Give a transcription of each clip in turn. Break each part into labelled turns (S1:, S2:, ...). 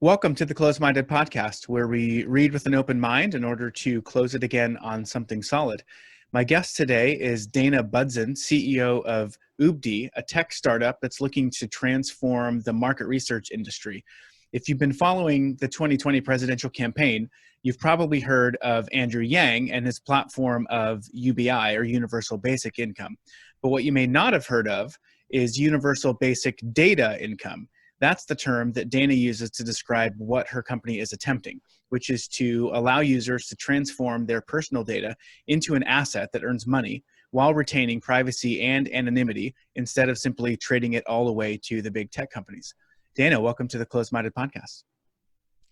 S1: Welcome to the Closed-Minded Podcast, where we read with an open mind in order to close it again on something solid. My guest today is Dana Budzyn, CEO of UBDI, a tech startup that's looking to transform the market research industry. If you've been following the 2020 presidential campaign, you've probably heard of Andrew Yang and his platform of UBI, or Universal Basic Income. But what you may not have heard of is Universal Basic Data Income. That's the term that Dana uses to describe what her company is attempting, which is to allow users to transform their personal data into an asset that earns money while retaining privacy and anonymity instead of simply trading it all away to the big tech companies. Dana, welcome to the Closed-Minded Podcast.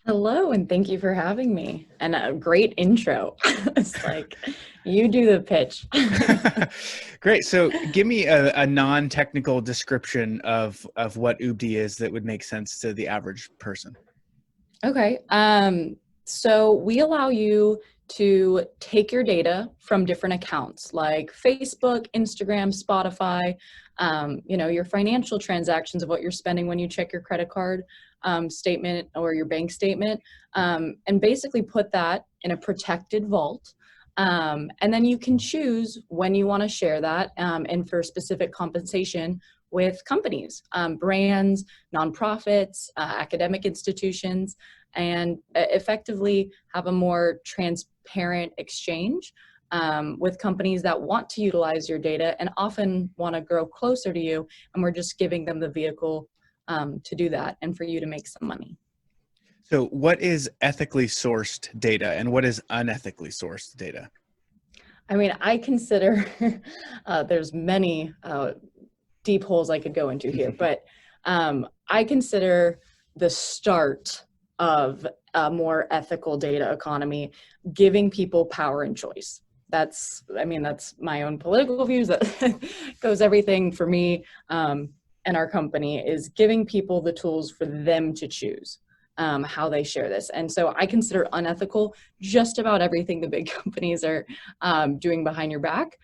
S2: Hello, and thank you for having me. And a great intro. It's like, you do the pitch.
S1: Great. So give me a non-technical description of what UBDI is that would make sense to the average person.
S2: Okay. So we allow you to take your data from different accounts like Facebook, Instagram, Spotify, your financial transactions of what you're spending when you check your credit card statement or your bank statement, and basically put that in a protected vault. And then you can choose when you want to share that and for specific compensation with companies, brands, nonprofits, academic institutions, and effectively have a more transparent exchange with companies that want to utilize your data and often want to grow closer to you. And we're just giving them the vehicle to do that and for you to make some money.
S1: So what is ethically sourced data and what is unethically sourced data?
S2: I mean, I consider there's many deep holes I could go into here, but I consider the start of a more ethical data economy giving people power and choice. That's my own political views. That goes everything for me and our company is giving people the tools for them to choose how they share this. And so I consider unethical just about everything the big companies are doing behind your back,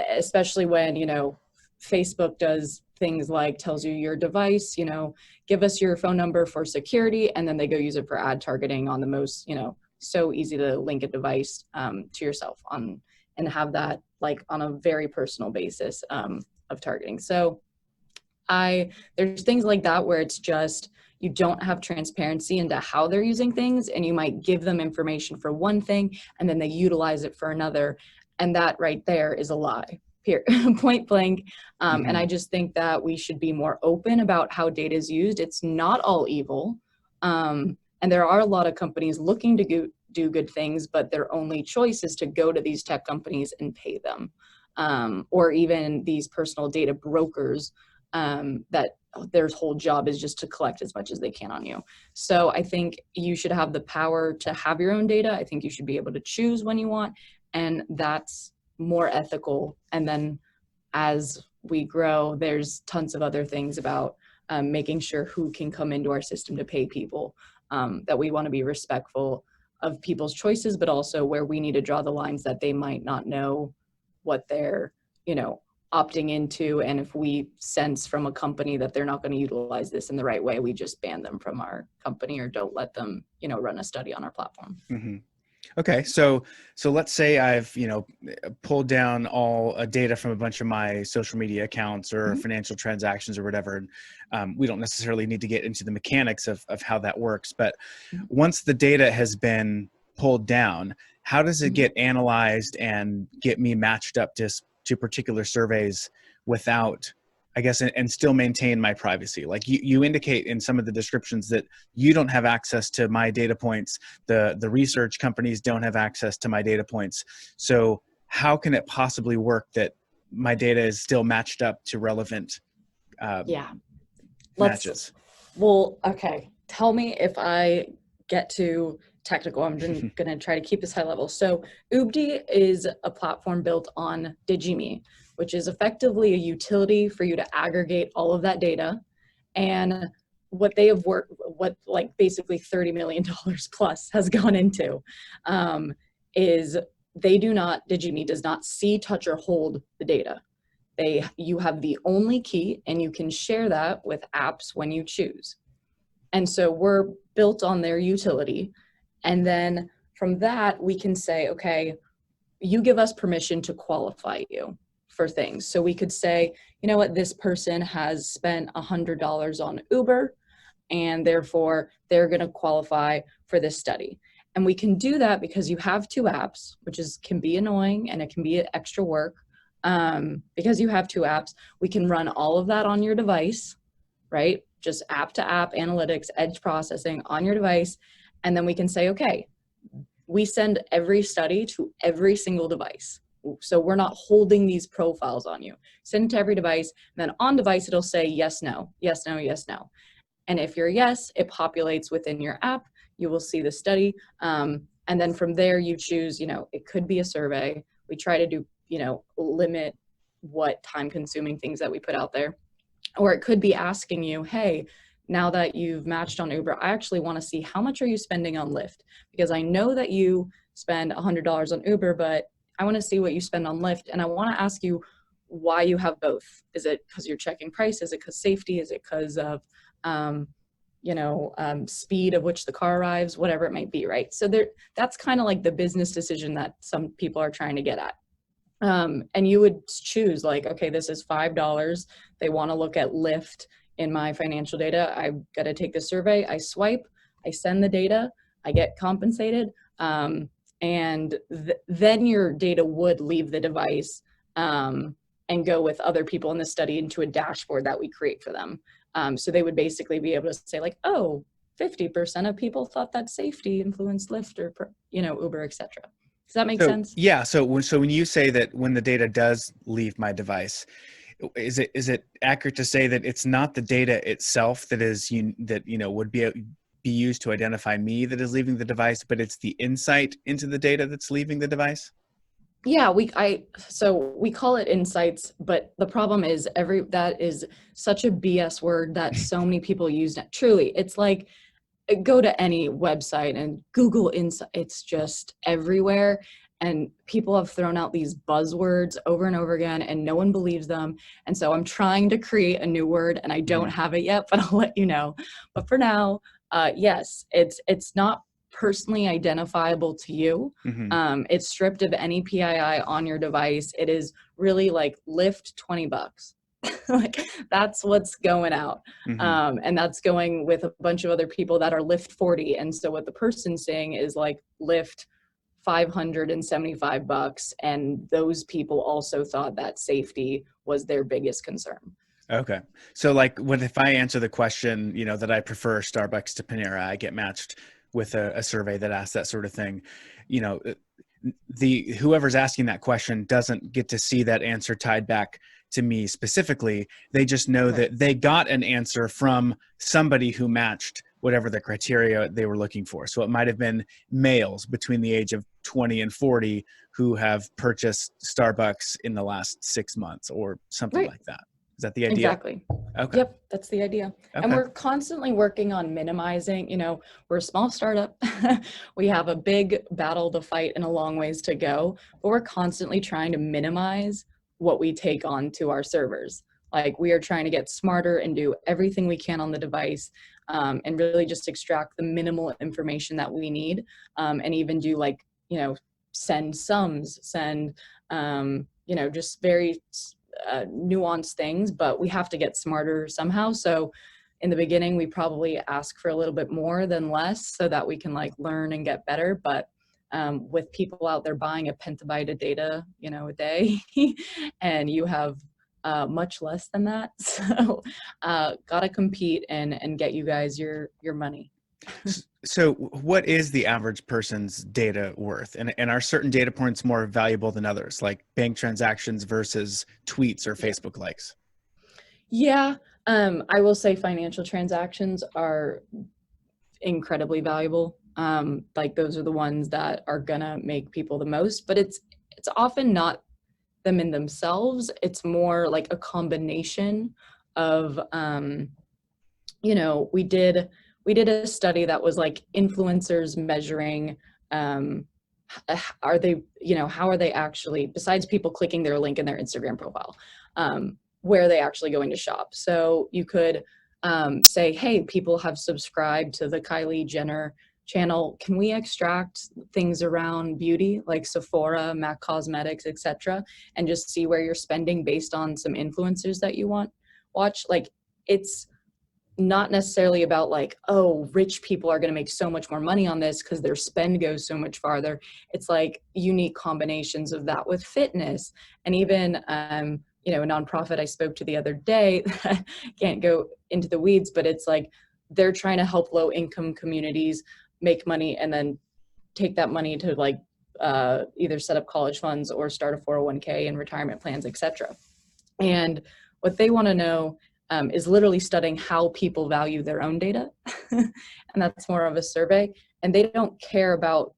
S2: especially when, Facebook does things like tells you your device, give us your phone number for security, and then they go use it for ad targeting on the most, so easy to link a device to yourself and have that like on a very personal basis of targeting. So there's things like that where it's just, you don't have transparency into how they're using things, and you might give them information for one thing and then they utilize it for another. And that right there is a lie, point blank. And I just think that we should be more open about how data is used. It's not all evil. And there are a lot of companies looking to do good things, but their only choice is to go to these tech companies and pay them. Or even these personal data brokers that their whole job is just to collect as much as they can on you. So I think you should have the power to have your own data. I think you should be able to choose when you want, and that's more ethical. And then as we grow, there's tons of other things about making sure who can come into our system to pay people, that we want to be respectful of people's choices, but also where we need to draw the lines that they might not know what they're, opting into. And if we sense from a company that they're not going to utilize this in the right way, we just ban them from our company or don't let them, run a study on our platform.
S1: Mm-hmm. Okay. So let's say I've, pulled down all data from a bunch of my social media accounts or financial transactions or whatever. And we don't necessarily need to get into the mechanics of how that works. But once the data has been pulled down, how does it get analyzed and get me matched up to particular surveys without, I guess, and still maintain my privacy? Like you indicate in some of the descriptions that you don't have access to my data points. The research companies don't have access to my data points. So how can it possibly work that my data is still matched up to relevant matches?
S2: Well, okay. Tell me if I get too technical. I'm just going to try to keep this high level. So UBDI is a platform built on DigiMe, which is effectively a utility for you to aggregate all of that data. And what they have basically $30 million plus has gone into is DigiMe does not see, touch, or hold the data. You have the only key, and you can share that with apps when you choose. And so we're built on their utility. And then from that, we can say, okay, you give us permission to qualify you for things. So we could say, you know what, this person has spent $100 on Uber, and therefore they're going to qualify for this study. And we can do that because you have two apps, which can be annoying and it can be extra work. Because you have two apps, we can run all of that on your device, right? Just app to app analytics, edge processing on your device. And then we can say, okay, we send every study to every single device. So we're not holding these profiles on you. Send it to every device. And then on device, it'll say yes, no, yes, no, yes, no. And if you're yes, it populates within your app. You will see the study. And then from there, you choose, it could be a survey. We try to do, limit what time consuming things that we put out there. Or it could be asking you, hey, now that you've matched on Uber, I actually want to see how much are you spending on Lyft? Because I know that you spend $100 on Uber, but I want to see what you spend on Lyft. And I want to ask you why you have both. Is it because you're checking price? Is it because safety? Is it because of speed of which the car arrives, whatever it might be, right? So that's kind of like the business decision that some people are trying to get at. And you would choose like, okay, this is $5. They want to look at Lyft in my financial data. I've got to take the survey. I swipe, I send the data, I get compensated. And then your data would leave the device and go with other people in the study into a dashboard that we create for them. So they would basically be able to say like, oh, 50% of people thought that safety influenced Lyft or, Uber, et cetera. Does that make sense?
S1: Yeah. So when you say that when the data does leave my device, is it accurate to say that it's not the data itself that would be used to identify me that is leaving the device, but it's the insight into the data that's leaving the device?
S2: Yeah, so we call it insights, but the problem is that is such a BS word that so many people use. Truly, it's like, go to any website and Google insight. It's just everywhere. And people have thrown out these buzzwords over and over again and no one believes them. And so I'm trying to create a new word and I don't have it yet, but I'll let you know. But for now, yes, it's not personally identifiable to you. It's stripped of any PII on your device. It is really like Lyft $20. Like that's what's going out. And that's going with a bunch of other people that are Lyft 40. And so what the person's saying is like Lyft $575. And those people also thought that safety was their biggest concern.
S1: Okay. So like if I answer the question, that I prefer Starbucks to Panera, I get matched with a survey that asks that sort of thing. Whoever's asking that question doesn't get to see that answer tied back to me specifically. They just know that they got an answer from somebody who matched whatever the criteria they were looking for. So it might have been males between the age of 20 and 40 who have purchased Starbucks in the last 6 months or something like that. Is that the idea?
S2: Exactly.
S1: Okay.
S2: Yep, that's the idea.
S1: Okay.
S2: And we're constantly working on minimizing, we're a small startup. We have a big battle to fight and a long ways to go, but we're constantly trying to minimize what we take on to our servers. Like we are trying to get smarter and do everything we can on the device and really just extract the minimal information that we need and even do send sums, send, just very nuanced things, but we have to get smarter somehow. So in the beginning, we probably ask for a little bit more than less so that we can learn and get better. But with people out there buying a petabyte of data, a day, and you have much less than that. So gotta compete and get you guys your money.
S1: So what is the average person's data worth? And are certain data points more valuable than others, like bank transactions versus tweets or Facebook likes?
S2: Yeah, I will say financial transactions are incredibly valuable. Those are the ones that are gonna make people the most, but it's often not them in themselves. It's more like a combination of, we did a study that was like influencers measuring, are they, how are they actually, besides people clicking their link in their Instagram profile, where are they actually going to shop? So you could say, hey, people have subscribed to the Kylie Jenner channel. Can we extract things around beauty like Sephora, MAC Cosmetics, etc., and just see where you're spending based on some influencers that you watch? Like, it's not necessarily about like, oh, rich people are going to make so much more money on this because their spend goes so much farther. It's like unique combinations of that with fitness. And even a nonprofit I spoke to the other day, can't go into the weeds, but it's like they're trying to help low income communities make money and then take that money to like either set up college funds or start a 401k and retirement plans, etc. And what they want to know is literally studying how people value their own data. And that's more of a survey. And they don't care about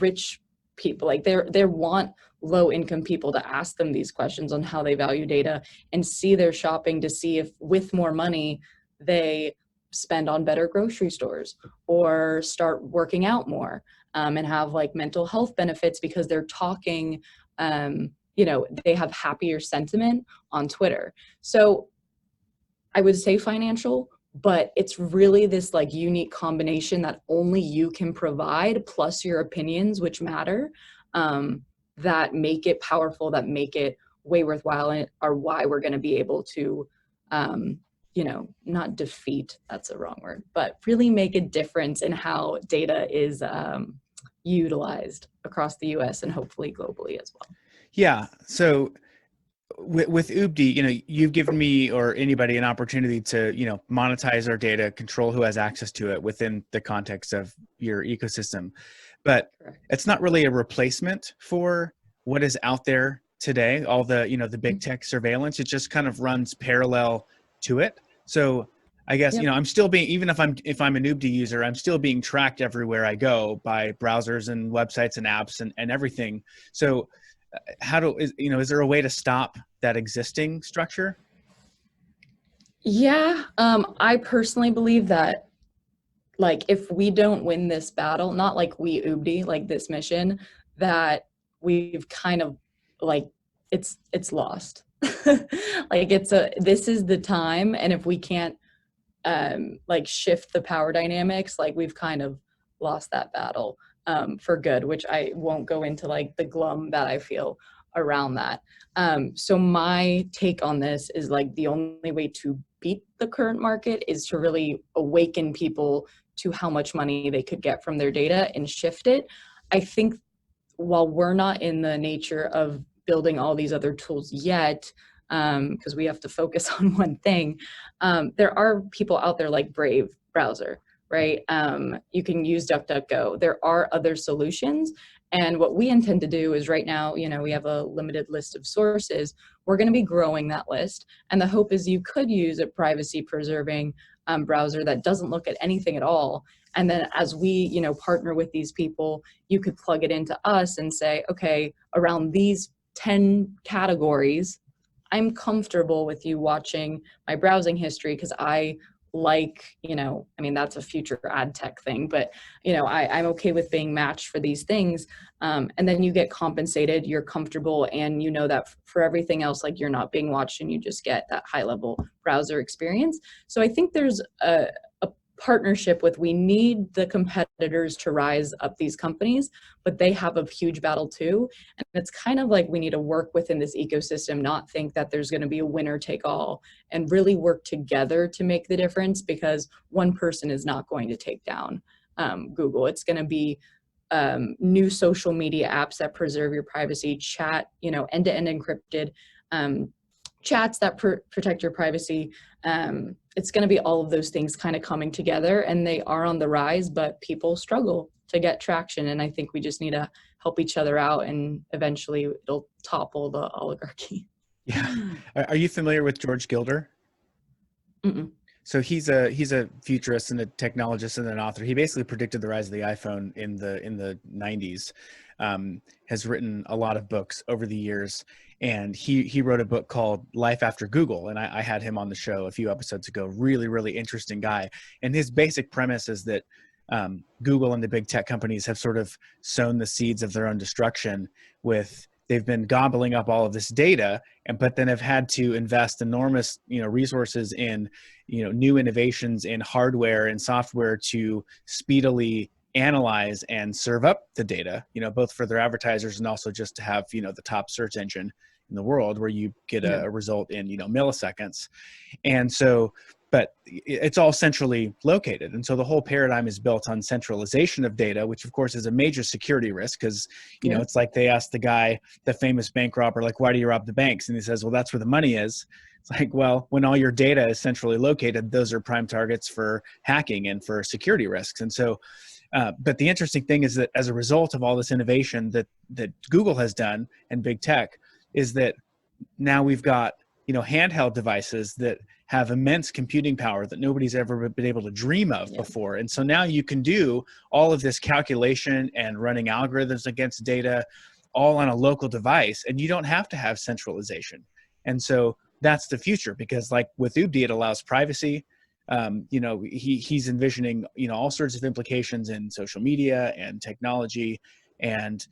S2: rich people. Like they want low income people to ask them these questions on how they value data and see their shopping to see if with more money they spend on better grocery stores or start working out more and have like mental health benefits because they're talking, they have happier sentiment on Twitter. So I would say financial, but it's really this like unique combination that only you can provide, plus your opinions, which matter, that make it powerful, that make it way worthwhile, and are why we're going to be able to, not defeat, that's a wrong word, but really make a difference in how data is utilized across the US and hopefully globally as well.
S1: Yeah. So with UBDI, you've given me or anybody an opportunity to, monetize our data, control who has access to it within the context of your ecosystem. But
S2: Correct.
S1: It's not really a replacement for what is out there today, all the, the big tech surveillance. It just kind of runs parallel to it. So I guess,
S2: Yep.
S1: I'm still being, even if I'm an UBDI user, I'm still being tracked everywhere I go by browsers and websites and apps and everything. So is there a way to stop that existing structure?
S2: Yeah, I personally believe that, like, if we don't win this battle, not like we UBDI, like this mission, that we've kind of like it's lost. Like this is the time, and if we can't like shift the power dynamics, like we've kind of lost that battle for good, which I won't go into like the glum that I feel around that. So my take on this is like the only way to beat the current market is to really awaken people to how much money they could get from their data and shift it. I think while we're not in the nature of building all these other tools yet, because we have to focus on one thing, there are people out there like Brave browser, right? You can use DuckDuckGo. There are other solutions. And what we intend to do is right now, we have a limited list of sources. We're going to be growing that list. And the hope is you could use a privacy preserving browser that doesn't look at anything at all. And then as we, partner with these people, you could plug it into us and say, okay, around these 10 categories, I'm comfortable with you watching my browsing history because I like, that's a future ad tech thing, but, I'm okay with being matched for these things. And then you get compensated, you're comfortable, and that for everything else, like you're not being watched and you just get that high level browser experience. So I think there's a partnership with, we need the competitors to rise up these companies, but they have a huge battle too. And it's kind of like we need to work within this ecosystem, not think that there's going to be a winner take all, and really work together to make the difference, because one person is not going to take down Google. It's going to be new social media apps that preserve your privacy, chat, end-to-end encrypted chats that protect your privacy. It's going to be all of those things kind of coming together, and they are on the rise, but people struggle to get traction. And I think we just need to help each other out, and eventually it'll topple the oligarchy.
S1: Yeah. Are you familiar with George Gilder?
S2: Mm-mm.
S1: So he's a futurist and a technologist and an author. He basically predicted the rise of the iPhone in the 90s. Has written a lot of books over the years, and he wrote a book called Life After Google, and I had him on the show a few episodes ago. Really, really interesting guy. And his basic premise is that Google and the big tech companies have sort of sown the seeds of their own destruction with they've been gobbling up all of this data, but then have had to invest enormous, resources in, new innovations in hardware and software to speedily analyze and serve up the data, both for their advertisers and also just to have, the top search engine in the world where you get a result in, milliseconds. And so, but it's all centrally located. And so the whole paradigm is built on centralization of data, which of course is a major security risk because, it's like they asked the guy, the famous bank robber, like, why do you rob the banks? And he says, well, that's where the money is. It's like, well, when all your data is centrally located, those are prime targets for hacking and for security risks. And so, but the interesting thing is that as a result of all this innovation that Google has done and big tech, is that now we've got, handheld devices that have immense computing power that nobody's ever been able to dream of before. And so now you can do all of this calculation and running algorithms against data all on a local device, and you don't have to have centralization. And so that's the future, because like with UBDI, it allows privacy. He's envisioning, all sorts of implications in social media and technology and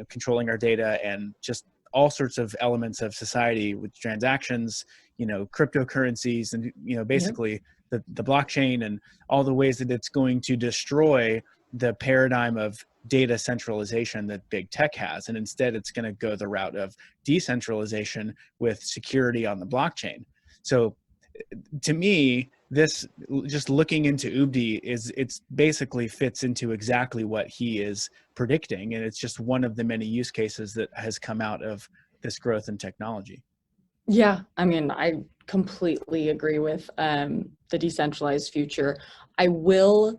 S1: controlling our data and just all sorts of elements of society with transactions, cryptocurrencies, and basically the blockchain and all the ways that it's going to destroy the paradigm of data centralization that big tech has. And instead it's going to go the route of decentralization with security on the blockchain. So to me, this, just looking into UBDI, it's basically fits into exactly what he is predicting. And it's just one of the many use cases that has come out of this growth in technology.
S2: Yeah, I mean, I completely agree with the decentralized future. I will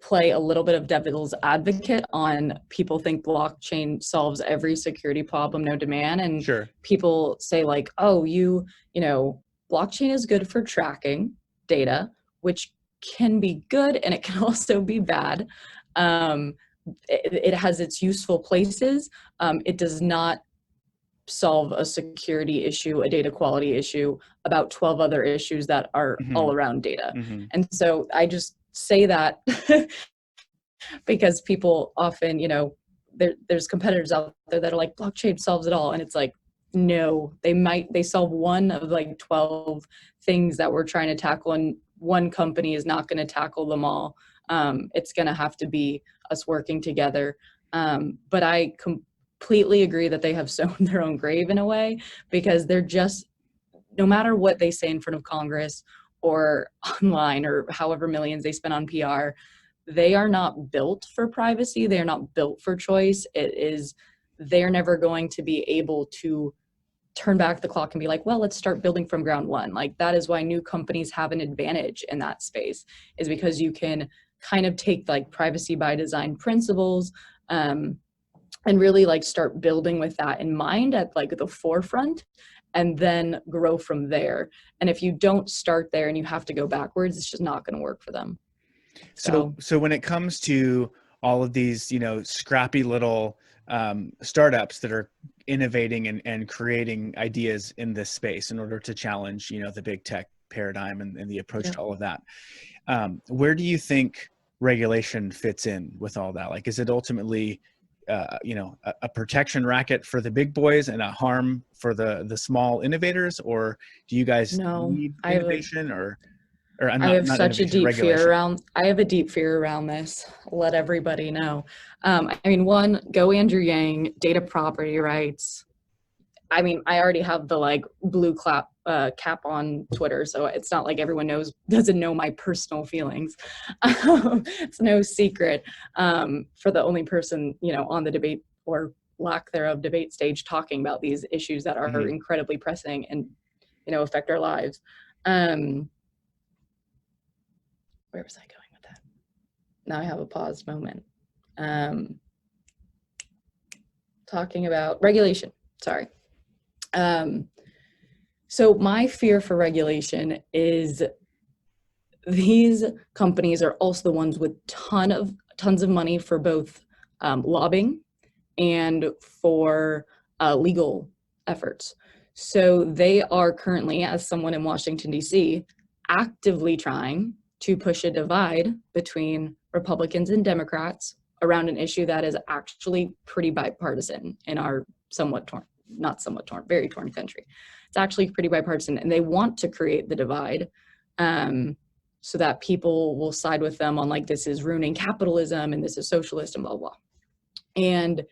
S2: play a little bit of devil's advocate on people think blockchain solves every security problem, no demand. And
S1: Sure.
S2: People say like, oh, blockchain is good for tracking data, which can be good and it can also be bad. It has its useful places. It does not solve a security issue, a data quality issue, about 12 other issues that are all around data. And so I just say that because people often, there's competitors out there that are like, blockchain solves it all. And it's like, no, they solve one of like 12 things that we're trying to tackle, and one company is not going to tackle them all. It's going to have to be us working together. But I completely agree that they have sown their own grave in a way, because they're just, no matter what they say in front of Congress or online or however millions they spend on PR, they are not built for privacy. They are not built for choice. They're never going to be able to turn back the clock and be like, well, let's start building from ground one. Like, that is why new companies have an advantage in that space, is because you can kind of take like privacy by design principles and really like start building with that in mind at like the forefront, and then grow from there. And if you don't start there and you have to go backwards, it's just not going to work for them.
S1: So when it comes to all of these, scrappy little startups that are innovating and creating ideas in this space in order to challenge, the big tech paradigm and the approach to all of that, where do you think regulation fits in with all that? Like, is it ultimately, a protection racket for the big boys and a harm for the small innovators, or do you guys need innovation
S2: I have such a deep fear around. I have a deep fear around this. I'll let everybody know. I mean, one, go Andrew Yang, data property rights. I mean, I already have the like blue cap on Twitter, so it's not like everyone doesn't know my personal feelings. It's no secret. For the only person, on the debate or lack thereof debate stage talking about these issues that are incredibly pressing and, affect our lives. Where was I going with that? Now I have a paused moment. Talking about regulation, sorry. So my fear for regulation is these companies are also the ones with tons of money for both lobbying and for legal efforts. So they are currently, as someone in Washington, D.C., actively trying to push a divide between Republicans and Democrats around an issue that is actually pretty bipartisan in our somewhat torn, not somewhat torn, very torn country. It's actually pretty bipartisan, and they want to create the divide so that people will side with them on like, this is ruining capitalism and this is socialist and blah, blah. And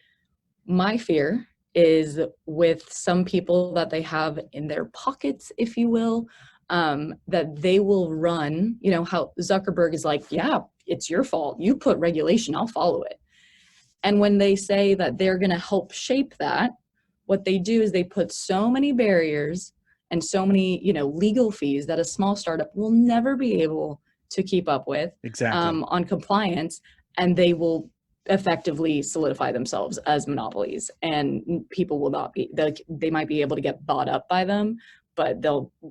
S2: my fear is with some people that they have in their pockets, if you will, that they will run, you know, how Zuckerberg is like, yeah, it's your fault. You put regulation, I'll follow it. And when they say that they're going to help shape that, what they do is they put so many barriers and so many, you know, legal fees that a small startup will never be able to keep up with on compliance, and they will effectively solidify themselves as monopolies, and people will not be, they might be able to get bought up by them, but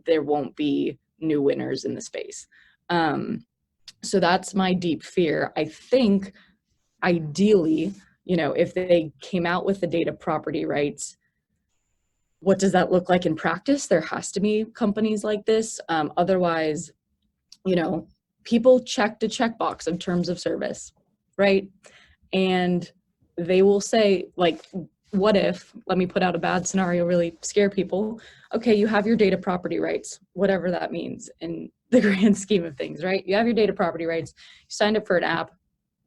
S2: there won't be new winners in the space. So that's my deep fear. I think ideally, you know, if they came out with the data property rights, what does that look like in practice? There has to be companies like this. Otherwise, you know, people check a checkbox of terms of service, right? And they will say, like, what if, let me put out a bad scenario, really scare people. Okay, you have your data property rights, whatever that means in the grand scheme of things, right? You have your data property rights, you signed up for an app,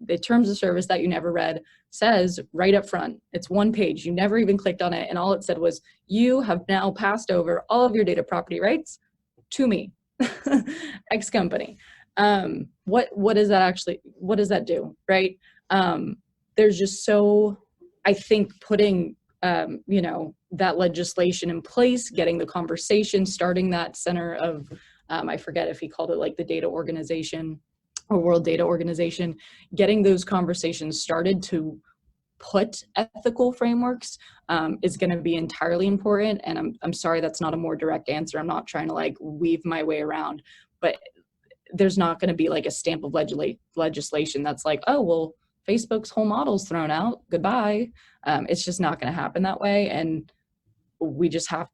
S2: the terms of service that you never read says right up front, it's one page, you never even clicked on it, and all it said was, you have now passed over all of your data property rights to me, X company. What does that actually, what does that do, right? There's just so, I think putting, you know, that legislation in place, getting the conversation, starting that center of, I forget if he called it like the data organization or World Data Organization, getting those conversations started to put ethical frameworks is going to be entirely important. And I'm sorry, that's not a more direct answer. I'm not trying to like weave my way around, but there's not going to be like a stamp of legislation that's like, oh, well, Facebook's whole model's thrown out, goodbye. It's just not going to happen that way. And we just have,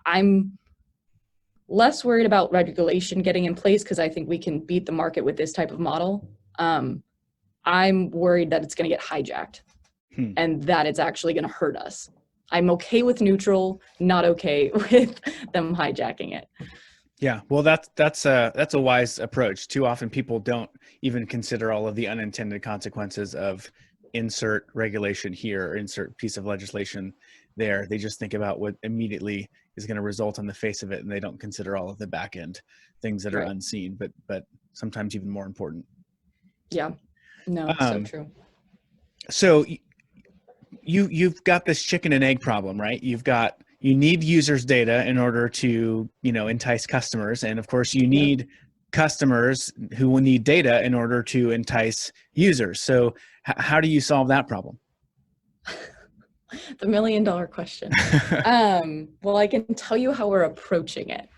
S2: I'm less worried about regulation getting in place because I think we can beat the market with this type of model. I'm worried that it's going to get hijacked and that it's actually going to hurt us. I'm okay with neutral, not okay with them hijacking it.
S1: Yeah, well, that's a wise approach. Too often people don't even consider all of the unintended consequences of insert regulation here or insert piece of legislation there. They just think about what immediately is going to result on the face of it, and they don't consider all of the back end things that are unseen, but sometimes even more important.
S2: Yeah, no, so true.
S1: So you've got this chicken and egg problem, right? You need users' data in order to, you know, entice customers. And of course you need customers who will need data in order to entice users. So how do you solve that problem?
S2: The $1 million question. Well, I can tell you how we're approaching it.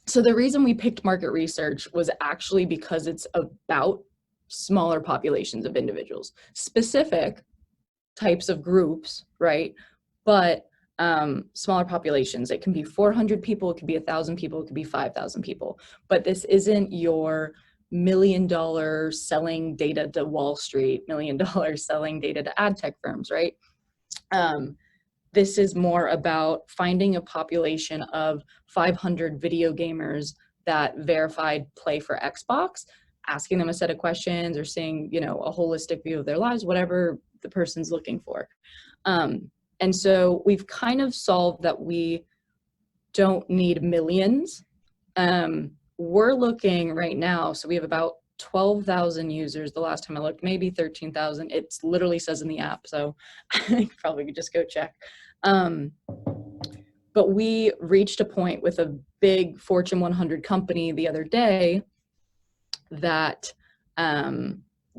S2: So the reason we picked market research was actually because it's about smaller populations of individuals, specific types of groups, right? But smaller populations. It can be 400 people, it could be 1,000 people, it could be 5,000 people. But this isn't your $1 million selling data to Wall Street, $1 million selling data to ad tech firms, right? This is more about finding a population of 500 video gamers that verified play for Xbox, asking them a set of questions or seeing, you know, a holistic view of their lives, whatever the person's looking for. And so we've kind of solved that we don't need millions. We're looking right now, so we have about 12,000 users. The last time I looked, maybe 13,000. It literally says in the app, so I probably could just go check. But we reached a point with a big Fortune 100 company the other day that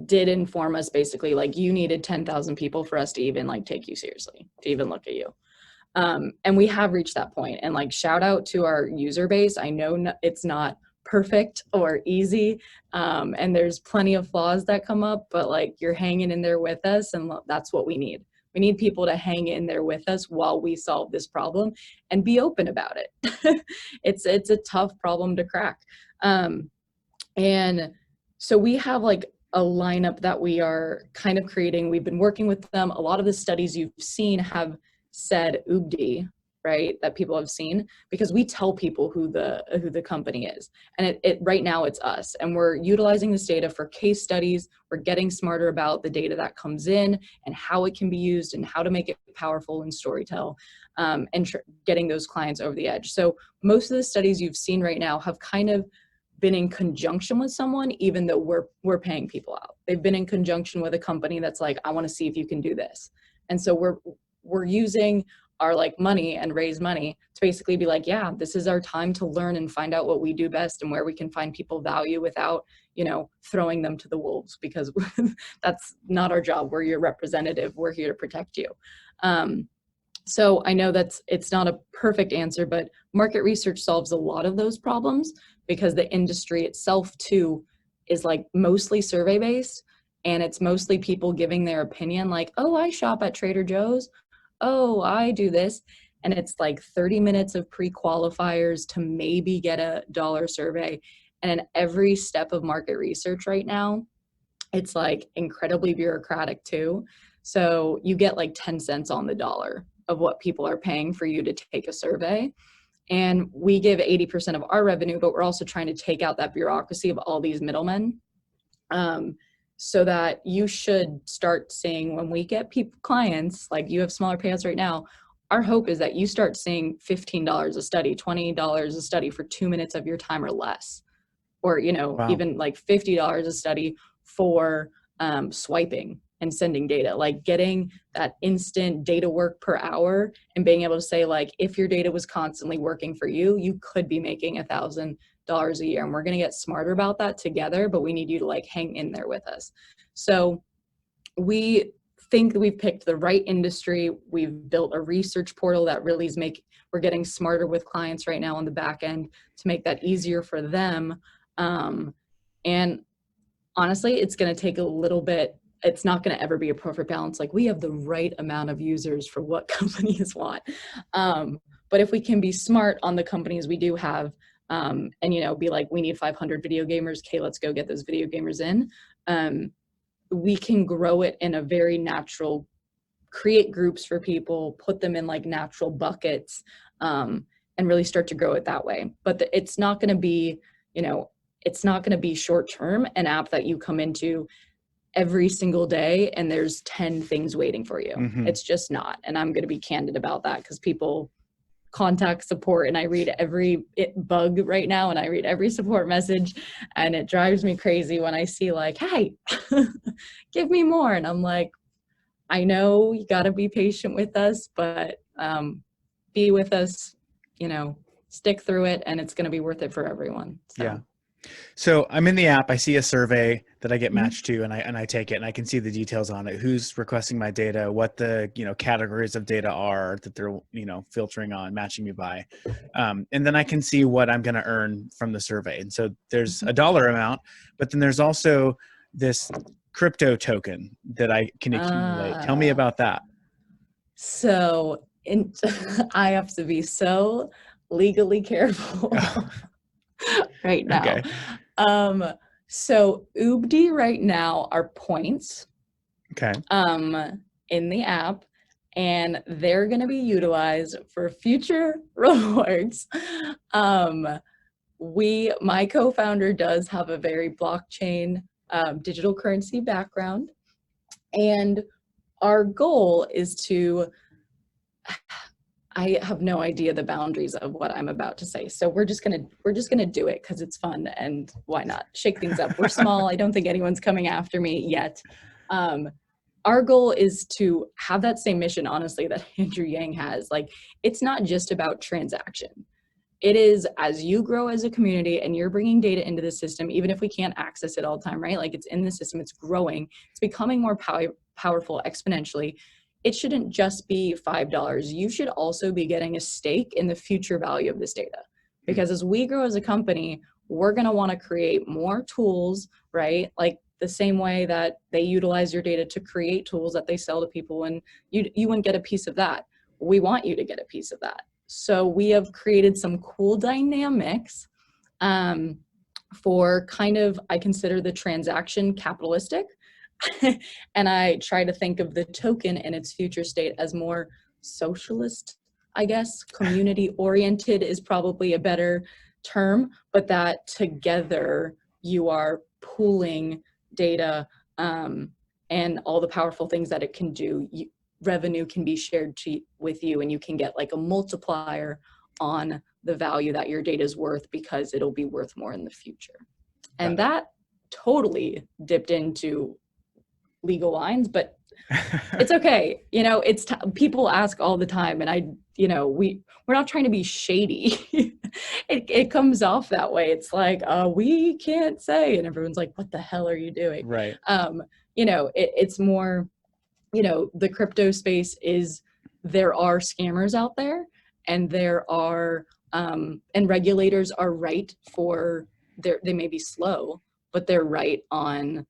S2: did inform us basically like you needed 10,000 people for us to even like take you seriously, to even look at you. And we have reached that point, and like shout out to our user base. I know it's not perfect or easy, and there's plenty of flaws that come up, but like you're hanging in there with us, and that's what we need. We need people to hang in there with us while we solve this problem and be open about it. It's a tough problem to crack. And so we have like a lineup that we are kind of creating. We've been working with them. A lot of the studies you've seen have said UBDI, right, that people have seen, because we tell people who the company is. And it right now it's us. And we're utilizing this data for case studies. We're getting smarter about the data that comes in and how it can be used and how to make it powerful in storytell, and getting those clients over the edge. So most of the studies you've seen right now have kind of been in conjunction with someone, even though we're paying people out. They've been in conjunction with a company that's like, I want to see if you can do this. And so we're using our like money and raise money to basically be like, yeah, this is our time to learn and find out what we do best and where we can find people value without, you know, throwing them to the wolves, because that's not our job. We're your representative. We're here to protect you. So I know it's not a perfect answer, but market research solves a lot of those problems, because the industry itself too is like mostly survey based, and it's mostly people giving their opinion like, oh, I shop at Trader Joe's. Oh, I do this. And it's like 30 minutes of pre-qualifiers to maybe get a dollar survey. And in every step of market research right now, it's like incredibly bureaucratic too. So you get like 10 cents on the dollar of what people are paying for you to take a survey. And we give 80% of our revenue, but we're also trying to take out that bureaucracy of all these middlemen. So that you should start seeing, when we get clients, like you have smaller payouts right now, our hope is that you start seeing $15 a study, $20 a study for 2 minutes of your time or less. Or, you know,
S1: Wow.
S2: even like $50 a study for swiping and sending data, like getting that instant data work per hour and being able to say, like, if your data was constantly working for you, you could be making $1,000 a year. And we're going to get smarter about that together, but we need you to like hang in there with us. So we think that we've picked the right industry. We've built a research portal that really is we're getting smarter with clients right now on the back end to make that easier for them. And honestly, it's going to take a little bit. It's not going to ever be a perfect balance. Like, we have the right amount of users for what companies want. But if we can be smart on the companies we do have, and, you know, be like, we need 500 video gamers. Okay, let's go get those video gamers in. We can grow it in a very natural, create groups for people, put them in like natural buckets, and really start to grow it that way. But it's not going to be, you know, it's not going to be short term, an app that you come into every single day and there's 10 things waiting for you.
S1: Mm-hmm.
S2: It's just not. And I'm going to be candid about that, because people contact support and I read every bug right now and I read every support message, and it drives me crazy when I see like, hey, give me more. And I'm like, I know you got to be patient with us, but be with us, you know, stick through it, and it's going to be worth it for everyone. So.
S1: Yeah. So I'm in the app, I see a survey that I get matched to, and I take it, and I can see the details on it, who's requesting my data, what the, you know, categories of data are that they're, you know, filtering on, matching me by. And then I can see what I'm going to earn from the survey. And so there's a dollar amount, but then there's also this crypto token that I can accumulate. Tell me about that.
S2: So I have to be so legally careful. Right now.
S1: Okay.
S2: So UBDI right now are points.
S1: Okay.
S2: In the app, and they're going to be utilized for future rewards. My co-founder does have a very blockchain, digital currency background, and our goal is to, I have no idea the boundaries of what I'm about to say. So we're just gonna do it because it's fun, and why not shake things up? We're small. I don't think anyone's coming after me yet. Our goal is to have that same mission, honestly, that Andrew Yang has. Like, it's not just about transaction. It is, as you grow as a community and you're bringing data into the system, even if we can't access it all the time, right? Like, it's in the system, it's growing, it's becoming more powerful exponentially. It shouldn't just be $5. You should also be getting a stake in the future value of this data. Because as we grow as a company, we're going to want to create more tools, right? Like the same way that they utilize your data to create tools that they sell to people, and you wouldn't get a piece of that. We want you to get a piece of that. So we have created some cool dynamics for kind of, I consider the transaction capitalistic. And I try to think of the token in its future state as more socialist, I guess. Community oriented is probably a better term, but that together you are pooling data, and all the powerful things that it can do. Revenue can be shared with you, and you can get like a multiplier on the value that your data is worth because it'll be worth more in the future. And that totally dipped into legal lines, but it's okay. You know, people ask all the time, and we're not trying to be shady. It comes off that way. It's like, we can't say, and everyone's like, what the hell are you doing?
S1: Right.
S2: It's more, the crypto space there are scammers out there, and there are, and regulators are right for they may be slow, but they're right on,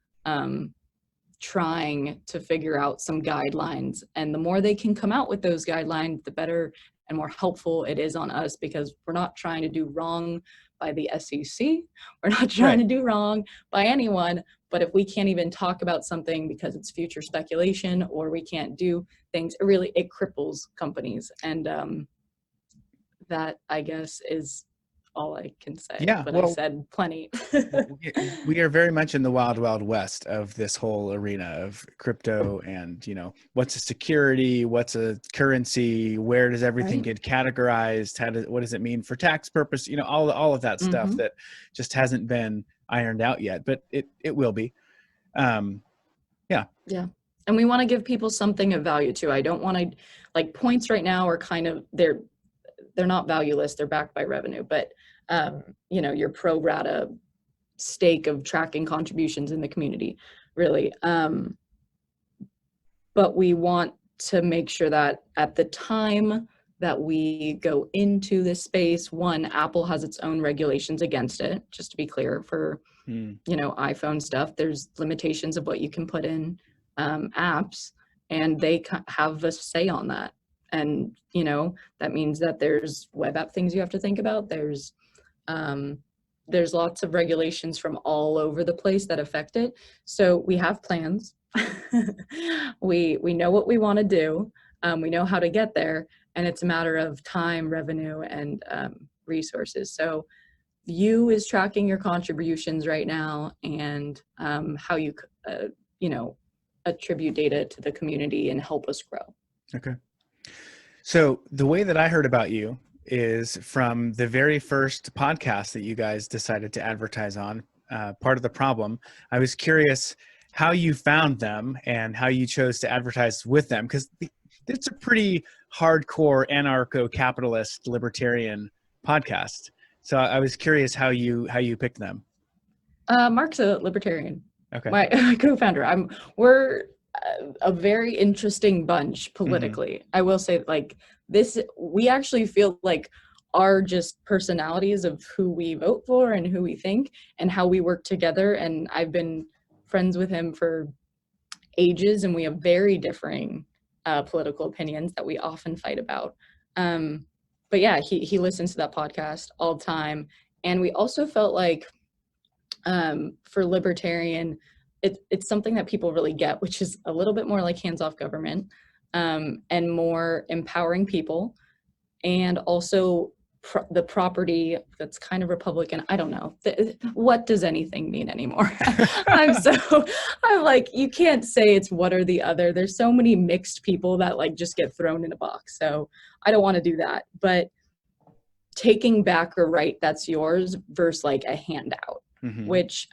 S2: trying to figure out some guidelines. And the more they can come out with those guidelines, the better and more helpful it is on us, because we're not trying to do wrong by the SEC. We're not trying to do wrong by anyone. But if we can't even talk about something because it's future speculation, or we can't do things, it cripples companies. And that, I guess, is all I can say.
S1: Yeah,
S2: but I said plenty.
S1: We are very much in the wild, wild west of this whole arena of crypto, and what's a security, what's a currency, where does everything get categorized, what does it mean for tax purpose, all of that stuff that just hasn't been ironed out yet, but it will be. Yeah.
S2: And we want to give people something of value too. I don't want to, like, points right now are kind of, they're not valueless, they're backed by revenue, but your pro rata stake of tracking contributions in the community, really. But we want to make sure that at the time that we go into this space, one, Apple has its own regulations against it, just to be clear. For iPhone stuff, there's limitations of what you can put in apps, and they have a say on that. And that means that there's web app things you have to think about. There's lots of regulations from all over the place that affect it. So we have plans. we know what we want to do. We know how to get there, and it's a matter of time, revenue, and resources. So you is tracking your contributions right now, and how you attribute data to the community and help us grow.
S1: Okay. So the way that I heard about you is from the very first podcast that you guys decided to advertise on, Part of the Problem. I was curious how you found them and how you chose to advertise with them, because it's a pretty hardcore anarcho-capitalist libertarian podcast. So I was curious how you picked them.
S2: Marx A Libertarian.
S1: Okay.
S2: My co-founder. We're a very interesting bunch politically. I will say, like, this, we actually feel like are just personalities of who we vote for and who we think and how we work together. And I've been friends with him for ages, and we have very differing political opinions that we often fight about. But yeah, he listens to that podcast all the time. And we also felt like for libertarian, it's something that people really get, which is a little bit more like hands-off government, and more empowering people, and also the property that's kind of Republican. I don't know. What does anything mean anymore? I'm like, you can't say it's one or the other. There's so many mixed people that like just get thrown in a box. So I don't want to do that. But taking back a right that's yours versus like a handout, which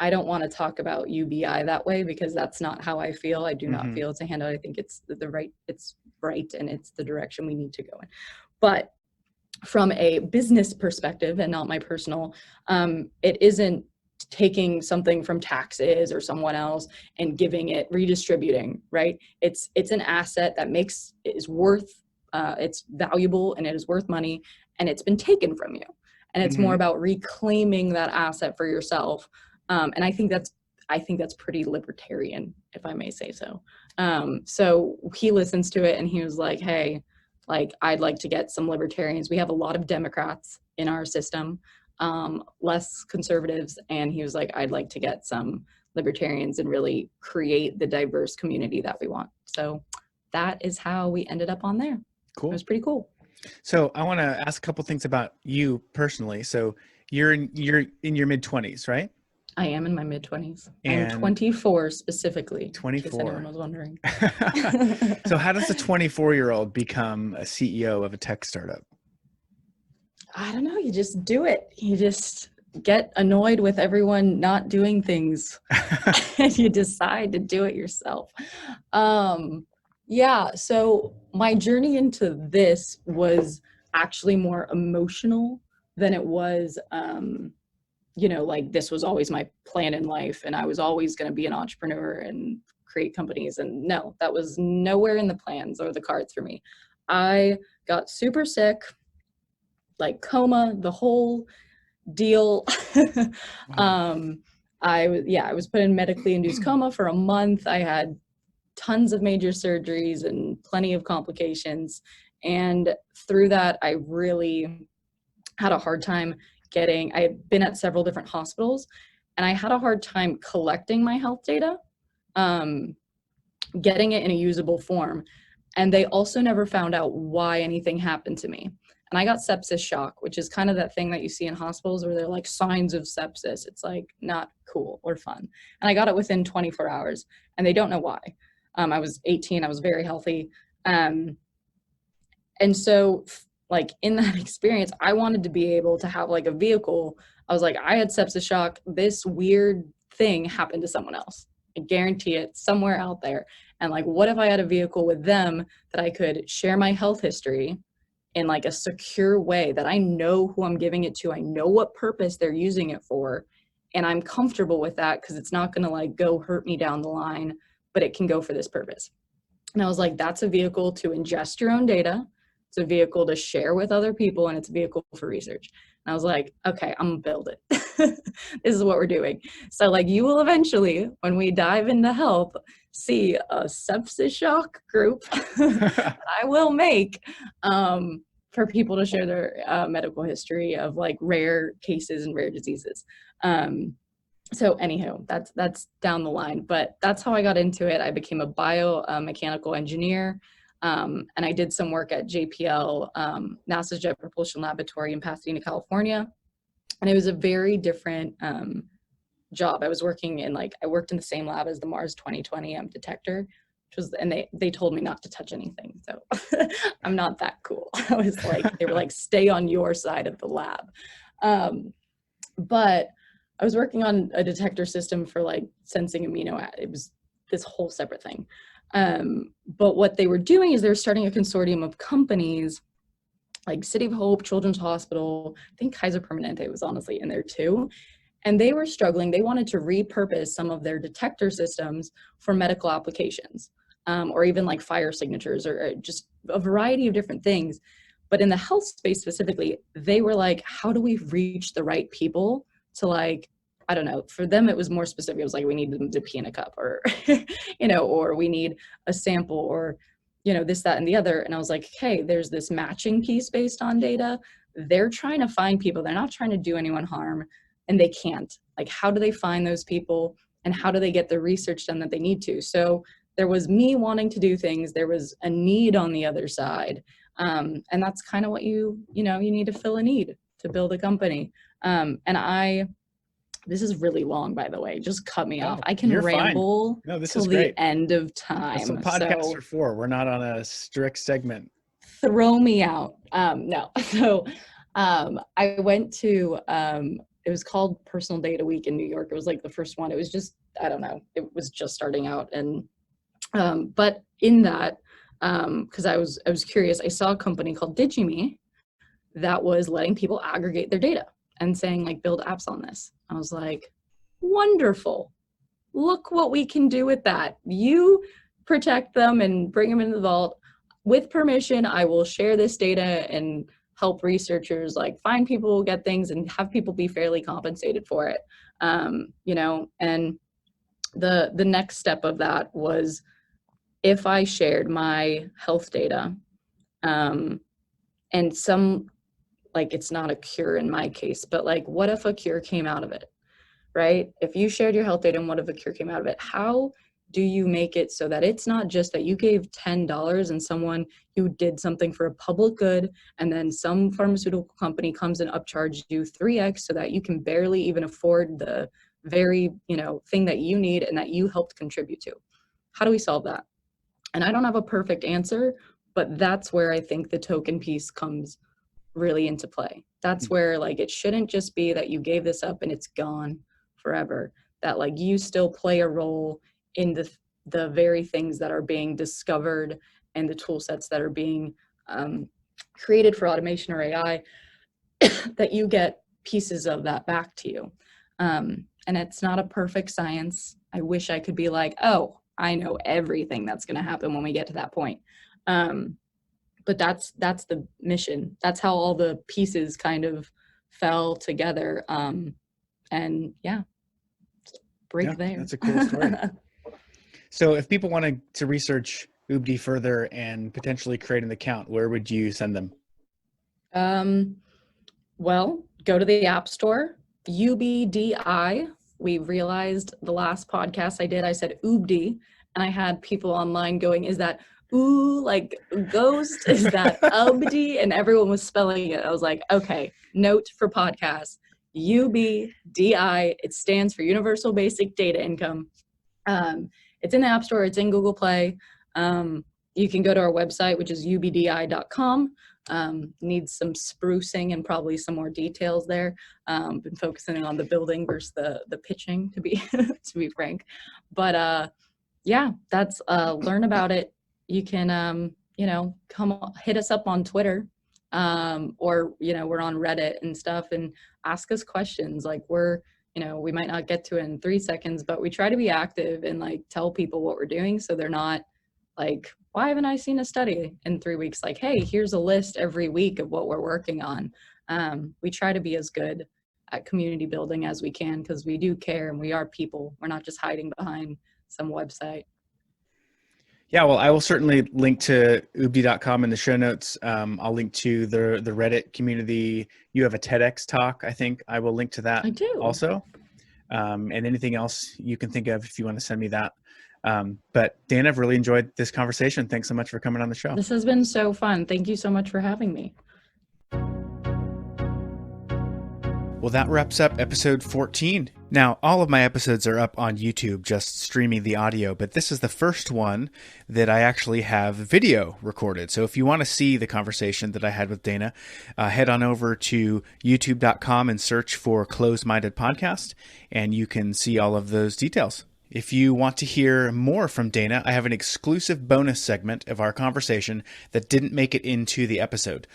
S2: I don't want to talk about UBI that way, because that's not how I feel. I do not feel it's a handout. I think it's it's right, and it's the direction we need to go in. But from a business perspective, and not my personal, it isn't taking something from taxes or someone else and giving it, redistributing, right? It's an asset that is worth, it's valuable, and it is worth money, and it's been taken from you. And it's more about reclaiming that asset for yourself. And I think that's pretty libertarian, if I may say so. So he listens to it, and he was like, hey, like, I'd like to get some libertarians. We have a lot of Democrats in our system. less conservatives, and he was like, I'd like to get some libertarians and really create the diverse community that we want. So that is how we ended up on there.
S1: Cool.
S2: It was pretty cool.
S1: So I want to ask a couple things about you personally. So you're in your mid-20s, right?
S2: I am in my mid-20s.
S1: And
S2: I'm 24 specifically.
S1: 24.
S2: In case anyone was wondering.
S1: So how does a 24-year-old become a CEO of a tech startup?
S2: I don't know. You just do it. You just get annoyed with everyone not doing things and you decide to do it yourself. Yeah. So my journey into this was actually more emotional than it was, like this was always my plan in life and I was always going to be an entrepreneur and create companies. And no, that was nowhere in the plans or the cards for me. I got super sick, like coma, the whole deal.
S1: Wow.
S2: I was put in medically induced coma for a month. I had tons of major surgeries and plenty of complications. And through that, I really had a hard time I had been at several different hospitals and I had a hard time collecting my health data, getting it in a usable form. And they also never found out why anything happened to me. And I got sepsis shock, which is kind of that thing that you see in hospitals where they're like signs of sepsis. It's like not cool or fun. And I got it within 24 hours and they don't know why. I was 18, I was very healthy. And so like in that experience, I wanted to be able to have like a vehicle. I was like, I had sepsis shock. This weird thing happened to someone else. I guarantee it somewhere out there. And like, what if I had a vehicle with them that I could share my health history in like a secure way that I know who I'm giving it to. I know what purpose they're using it for. And I'm comfortable with that because it's not going to like go hurt me down the line, but it can go for this purpose. And I was like, that's a vehicle to ingest your own data. It's a vehicle to share with other people, and it's a vehicle for research. And I was like, okay, I'm gonna build it. This is what we're doing. So like you will eventually, when we dive into health, see a sepsis shock group that I will make for people to share their medical history of like rare cases and rare diseases. So anywho, that's down the line, but that's how I got into it. I became a biomechanical engineer. And I did some work at JPL, NASA's Jet Propulsion Laboratory in Pasadena, California. And it was a very different job. I worked in the same lab as the Mars 2020 detector, and they told me not to touch anything. So I'm not that cool. I was like, they were like, stay on your side of the lab. But I was working on a detector system for like sensing amino acids. It was this whole separate thing. But what they were doing is they were starting a consortium of companies like City of Hope, Children's Hospital, I think Kaiser Permanente was honestly in there too. And they were struggling. They wanted to repurpose some of their detector systems for medical applications, or even like fire signatures or just a variety of different things. But in the health space specifically, they were like, how do we reach the right people to like, I don't know, for them, it was more specific. It was like, we need them to pee in a cup or, or we need a sample or, this, that, and the other. And I was like, hey, there's this matching piece based on data. They're trying to find people. They're not trying to do anyone harm and they can't. Like, how do they find those people and how do they get the research done that they need to? So there was me wanting to do things. There was a need on the other side. And that's kind of what you need to fill a need to build a company. This is really long, by the way. Just cut me off. I can ramble till the end of time.
S1: That's what podcasts are for. We're not on a strict segment.
S2: Throw me out. No. So I went to, it was called Personal Data Week in New York. It was like the first one. It was just, I don't know. It was just starting out. And, but in that, because I was curious, I saw a company called DigiMe that was letting people aggregate their data and saying like, build apps on this. I was like, wonderful. Look what we can do with that. You protect them and bring them into the vault. With permission, I will share this data and help researchers like find people, get things, and have people be fairly compensated for it. And the next step of that was if I shared my health data, and some like, it's not a cure in my case, but like, what if a cure came out of it, right? If you shared your health data and what if a cure came out of it, how do you make it so that it's not just that you gave $10 and someone who did something for a public good, and then some pharmaceutical company comes and upcharged you 3x so that you can barely even afford the very, thing that you need and that you helped contribute to? How do we solve that? And I don't have a perfect answer, but that's where I think the token piece comes really into play. That's where, like, it shouldn't just be that you gave this up and it's gone forever, that like you still play a role in the very things that are being discovered and the tool sets that are being created for automation or AI, that you get pieces of that back to you. And it's not a perfect science. I wish I could be like, oh, I know everything that's going to happen when we get to that point. But that's the mission. That's how all the pieces kind of fell together. And yeah, break there.
S1: That's a cool story. So if people wanted to research UBDI further and potentially create an account, where would you send them?
S2: Well, go to the App Store, UBDI. We realized the last podcast I did, I said UBDI, and I had people online going, is that ooh, like ghost? Is that UBDI? And everyone was spelling it. I was like, okay, note for podcast, UBDI. It stands for Universal Basic Data Income. It's in the App Store. It's in Google Play. You can go to our website, which is ubdi.com. Needs some sprucing and probably some more details there. Been focusing on the building versus the pitching, to be to be frank. But yeah, that's learn about it. You can come hit us up on Twitter, or we're on Reddit and stuff, and ask us questions. Like, we might not get to it in 3 seconds, but we try to be active and like tell people what we're doing, so they're not like, why haven't I seen a study in 3 weeks? Like, hey, here's a list every week of what we're working on. We try to be as good at community building as we can, because we do care and we are people. We're not just hiding behind some website.
S1: Yeah, well, I will certainly link to ubdi.com in the show notes. I'll link to the Reddit community. You have a TEDx talk, I think. I will link to that.
S2: I do.
S1: Also. And anything else you can think of if you want to send me that. But Dana, I've really enjoyed this conversation. Thanks so much for coming on the show.
S2: This has been so fun. Thank you so much for having me.
S1: Well, that wraps up episode 14. Now, all of my episodes are up on YouTube, just streaming the audio, but this is the first one that I actually have video recorded. So if you want to see the conversation that I had with Dana, head on over to youtube.com and search for Closed Minded Podcast, and you can see all of those details. If you want to hear more from Dana, I have an exclusive bonus segment of our conversation that didn't make it into the episode.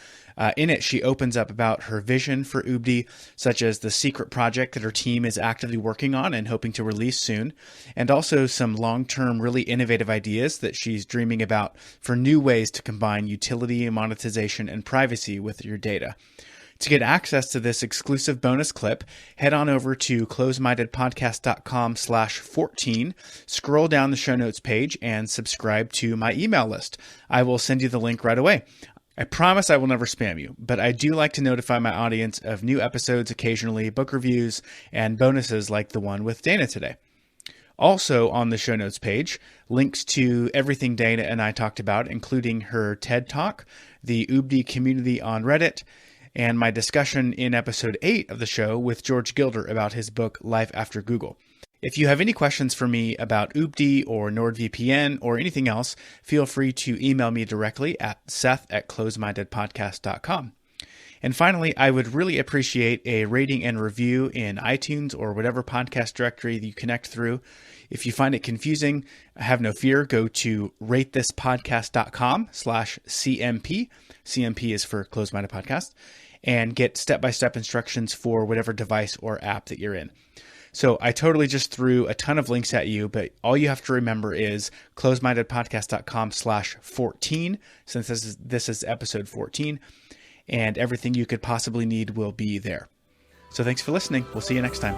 S1: In it, she opens up about her vision for UBDI, such as the secret project that her team is actively working on and hoping to release soon, and also some long-term, really innovative ideas that she's dreaming about for new ways to combine utility, monetization, and privacy with your data. To get access to this exclusive bonus clip, head on over to closemindedpodcast.com/14, scroll down the show notes page, and subscribe to my email list. I will send you the link right away. I promise I will never spam you, but I do like to notify my audience of new episodes occasionally, book reviews, and bonuses like the one with Dana today. Also on the show notes page, links to everything Dana and I talked about, including her TED Talk, the UBDI community on Reddit, and my discussion in episode 8 of the show with George Gilder about his book, Life After Google. If you have any questions for me about UBDI or NordVPN or anything else, feel free to email me directly at seth@closemindedpodcast.com. And finally, I would really appreciate a rating and review in iTunes or whatever podcast directory that you connect through. If you find it confusing, have no fear. Go to ratethispodcast.com/CMP. CMP is for Closed Minded Podcast, and get step-by-step instructions for whatever device or app that you're in. So I totally just threw a ton of links at you, but all you have to remember is closemindedpodcast.com/14, since this is episode 14, and everything you could possibly need will be there. So thanks for listening. We'll see you next time.